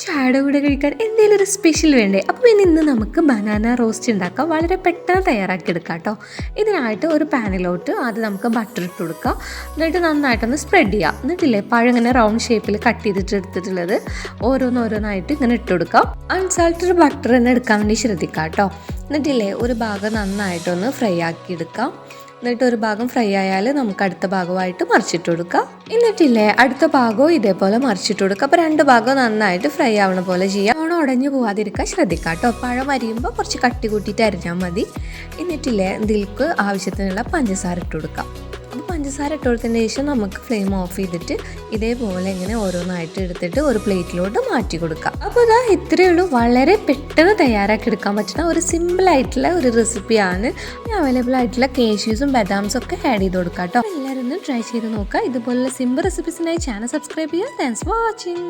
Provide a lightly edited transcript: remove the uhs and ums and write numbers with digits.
ചായയുടെ കൂടെ കഴിക്കാൻ എന്തെങ്കിലും ഒരു സ്പെഷ്യൽ വേണ്ടേ? അപ്പോൾ പിന്നെ ഇന്ന് നമുക്ക് ബനാന റോസ്റ്റ് ഉണ്ടാക്കാം. വളരെ പെട്ടെന്ന് തയ്യാറാക്കിയെടുക്കാം കേട്ടോ. ഇതിനായിട്ട് ഒരു പാനിലോട്ട് ആദ്യം നമുക്ക് ബട്ടർ ഇട്ട് കൊടുക്കാം. എന്നിട്ട് നന്നായിട്ടൊന്ന് സ്പ്രെഡ് ചെയ്യാം. എന്നിട്ടില്ലേ പഴം ഇങ്ങനെ റൗണ്ട് ഷേപ്പിൽ കട്ട് ചെയ്തിട്ട് എടുത്തിട്ടുള്ളത് ഓരോന്നായിട്ട് ഇങ്ങനെ ഇട്ട് കൊടുക്കാം. അൺസാൾട്ടഡ് ബട്ടർ തന്നെ എടുക്കാൻ വേണ്ടി ശ്രദ്ധിക്കാം കേട്ടോ. എന്നിട്ടില്ലേ ഒരു ഭാഗം നന്നായിട്ടൊന്ന് ഫ്രൈ ആക്കി എടുക്കാം. എന്നിട്ട് ഒരു ഭാഗം ഫ്രൈ ആയാൽ നമുക്ക് അടുത്ത ഭാഗമായിട്ട് മറിച്ചിട്ട് കൊടുക്കാം. എന്നിട്ടില്ലേ അടുത്ത ഭാഗവും ഇതേപോലെ മറിച്ചിട്ട് കൊടുക്കുക. അപ്പോൾ രണ്ട് ഭാഗവും നന്നായിട്ട് ഫ്രൈ ആവണ പോലെ ചെയ്യാം. ഓണം ഉടഞ്ഞു പോവാതിരിക്കാൻ ശ്രദ്ധിക്കാം കേട്ടോ. പഴം അരിയുമ്പോൾ കുറച്ച് കട്ടി കൂട്ടിയിട്ട് അരിഞ്ഞാൽ മതി. എന്നിട്ടില്ലേ ഇതിലേക്ക് ആവശ്യത്തിനുള്ള പഞ്ചസാര ഇട്ട് കൊടുക്കാം. അപ്പോൾ പഞ്ചസാര ഇട്ട് കൊടുത്തതിന് ശേഷം നമുക്ക് ഫ്ലെയിം ഓഫ് ചെയ്തിട്ട് ഇതേപോലെ ഇങ്ങനെ ഓരോന്നായിട്ട് എടുത്തിട്ട് ഒരു പ്ലേറ്റിലോട്ട് മാറ്റി കൊടുക്കാം. അപ്പോൾ ഇതാ ഇത്രയേ ഉള്ളൂ. വളരെ പെട്ടെന്ന് തയ്യാറാക്കി എടുക്കാൻ പറ്റുന്ന ഒരു സിമ്പിളായിട്ടുള്ള ഒരു റെസിപ്പിയാണ്. അവൈലബിൾ ആയിട്ടുള്ള കേഷ്യൂസും ബദാംസും ഒക്കെ ആഡ് ചെയ്ത് കൊടുക്കാം കേട്ടോ. എല്ലാവരും ഒന്ന് ട്രൈ ചെയ്ത് നോക്കുക. ഇതുപോലുള്ള സിമ്പിൾ റെസിപ്പീസിനായി ചാനൽ സബ്സ്ക്രൈബ് ചെയ്യുക. Thanks for watching.